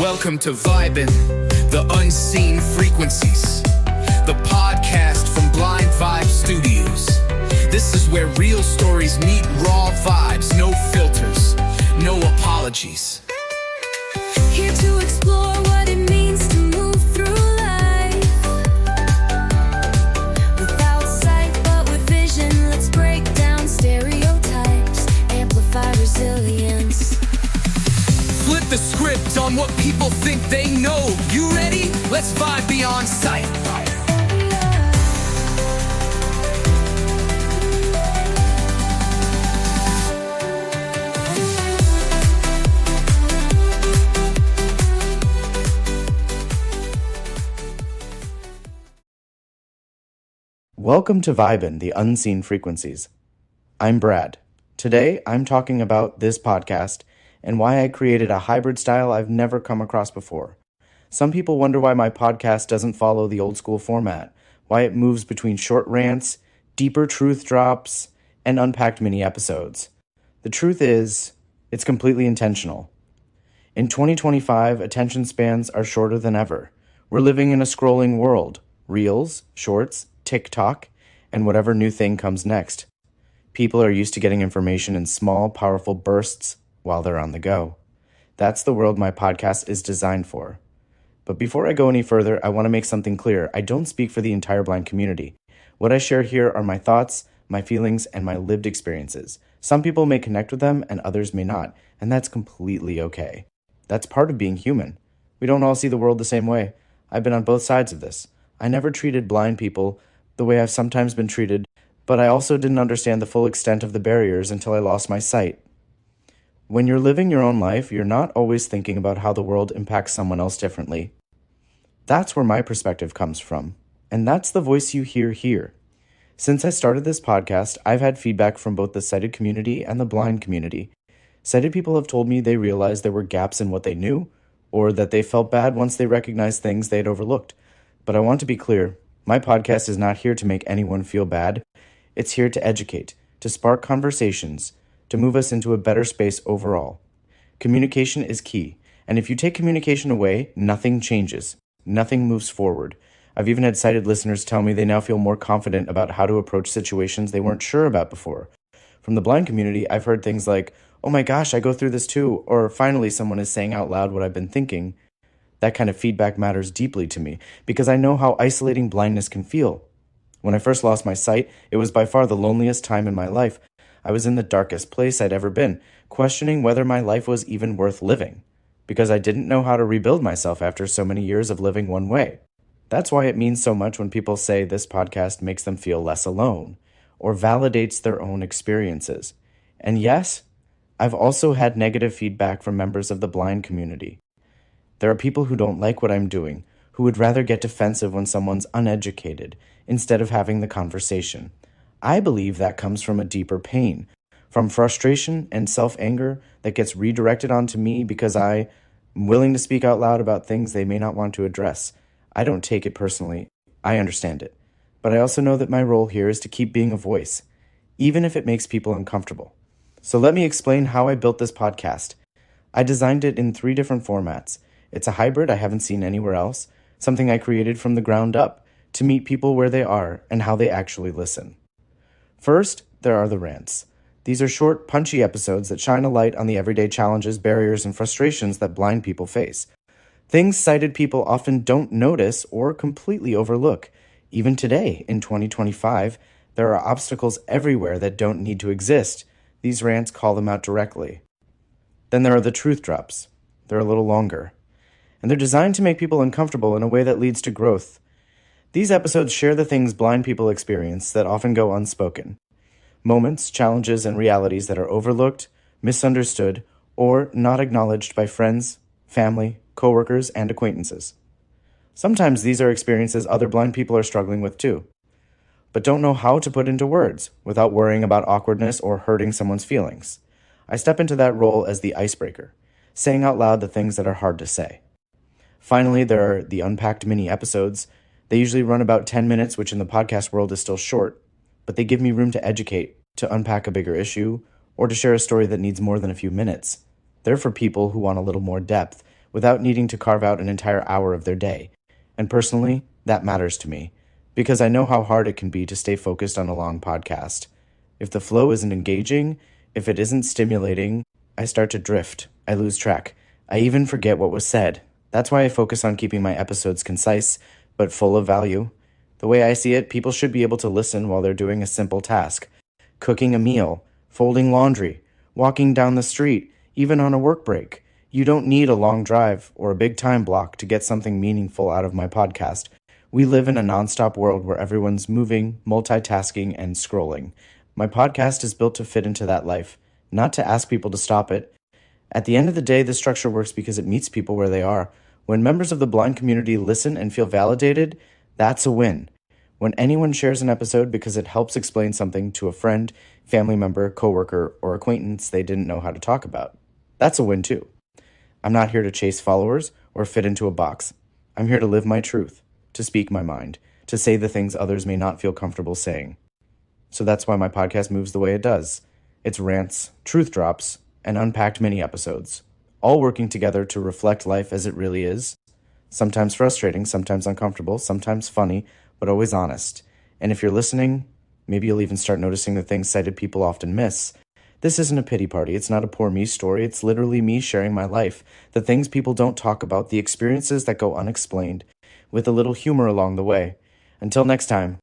Welcome to Vibin', the unseen frequencies, the podcast from Blind Vibe Studios. This is where real stories meet raw vibes, no filters, no apologies. Here to explore what it means to move through life. Without sight but with vision, let's break down stereotypes, amplify resilience. Flip the script on what people think they know. You ready? Let's vibe beyond sight. Welcome to Vibin', the Unseen Frequencies. I'm Brad. Today, I'm talking about this podcast and why I created a hybrid style I've never come across before. Some people wonder why my podcast doesn't follow the old school format, why it moves between short rants, deeper truth drops, and unpacked mini episodes. The truth is, it's completely intentional. In 2025, attention spans are shorter than ever. We're living in a scrolling world. Reels, shorts, TikTok, and whatever new thing comes next. People are used to getting information in small, powerful bursts while they're on the go. That's the world my podcast is designed for. But before I go any further, I want to make something clear. I don't speak for the entire blind community. What I share here are my thoughts, my feelings, and my lived experiences. Some people may connect with them and others may not, and that's completely okay. That's part of being human. We don't all see the world the same way. I've been on both sides of this. I never treated blind people the way I've sometimes been treated, but I also didn't understand the full extent of the barriers until I lost my sight. When you're living your own life, you're not always thinking about how the world impacts someone else differently. That's where my perspective comes from, and that's the voice you hear here. Since I started this podcast, I've had feedback from both the sighted community and the blind community. Sighted people have told me they realized there were gaps in what they knew, or that they felt bad once they recognized things they'd overlooked. But I want to be clear. My podcast is not here to make anyone feel bad. It's here to educate, to spark conversations, to move us into a better space overall. Communication is key, and if you take communication away, nothing changes. Nothing moves forward. I've even had sighted listeners tell me they now feel more confident about how to approach situations they weren't sure about before. From the blind community, I've heard things like, "Oh my gosh, I go through this too," or "Finally someone is saying out loud what I've been thinking." That kind of feedback matters deeply to me because I know how isolating blindness can feel. When I first lost my sight, it was by far the loneliest time in my life. I was in the darkest place I'd ever been, questioning whether my life was even worth living, because I didn't know how to rebuild myself after so many years of living one way. That's why it means so much when people say this podcast makes them feel less alone, or validates their own experiences. And yes, I've also had negative feedback from members of the blind community. There are people who don't like what I'm doing, who would rather get defensive when someone's uneducated instead of having the conversation. I believe that comes from a deeper pain, from frustration and self-anger that gets redirected onto me because I'm willing to speak out loud about things they may not want to address. I don't take it personally. I understand it. But I also know that my role here is to keep being a voice, even if it makes people uncomfortable. So let me explain how I built this podcast. I designed it in 3 different formats. It's a hybrid I haven't seen anywhere else, something I created from the ground up to meet people where they are and how they actually listen. First, there are the rants. These are short, punchy episodes that shine a light on the everyday challenges, barriers, and frustrations that blind people face. Things sighted people often don't notice or completely overlook. Even today, in 2025, there are obstacles everywhere that don't need to exist. These rants call them out directly. Then there are the truth drops. They're a little longer, and they're designed to make people uncomfortable in a way that leads to growth. These episodes share the things blind people experience that often go unspoken. Moments, challenges, and realities that are overlooked, misunderstood, or not acknowledged by friends, family, coworkers, and acquaintances. Sometimes these are experiences other blind people are struggling with too, but don't know how to put into words without worrying about awkwardness or hurting someone's feelings. I step into that role as the icebreaker, saying out loud the things that are hard to say. Finally, there are the Unpacked mini episodes. They usually run about 10 minutes, which in the podcast world is still short, but they give me room to educate, to unpack a bigger issue, or to share a story that needs more than a few minutes. They're for people who want a little more depth, without needing to carve out an entire hour of their day. And personally, that matters to me, because I know how hard it can be to stay focused on a long podcast. If the flow isn't engaging, if it isn't stimulating, I start to drift. I lose track. I even forget what was said. That's why I focus on keeping my episodes concise, but full of value. The way I see it, people should be able to listen while they're doing a simple task. Cooking a meal, folding laundry, walking down the street, even on a work break. You don't need a long drive or a big time block to get something meaningful out of my podcast. We live in a nonstop world where everyone's moving, multitasking, and scrolling. My podcast is built to fit into that life, not to ask people to stop it. At the end of the day, this structure works because it meets people where they are. When members of the blind community listen and feel validated, that's a win. When anyone shares an episode because it helps explain something to a friend, family member, coworker, or acquaintance they didn't know how to talk about, that's a win too. I'm not here to chase followers or fit into a box. I'm here to live my truth, to speak my mind, to say the things others may not feel comfortable saying. So that's why my podcast moves the way it does. It's rants, truth drops, and unpacked mini episodes, all working together to reflect life as it really is. Sometimes frustrating, sometimes uncomfortable, sometimes funny, but always honest. And if you're listening, maybe you'll even start noticing the things sighted people often miss. This isn't a pity party. It's not a poor me story. It's literally me sharing my life, the things people don't talk about, the experiences that go unexplained, with a little humor along the way. Until next time,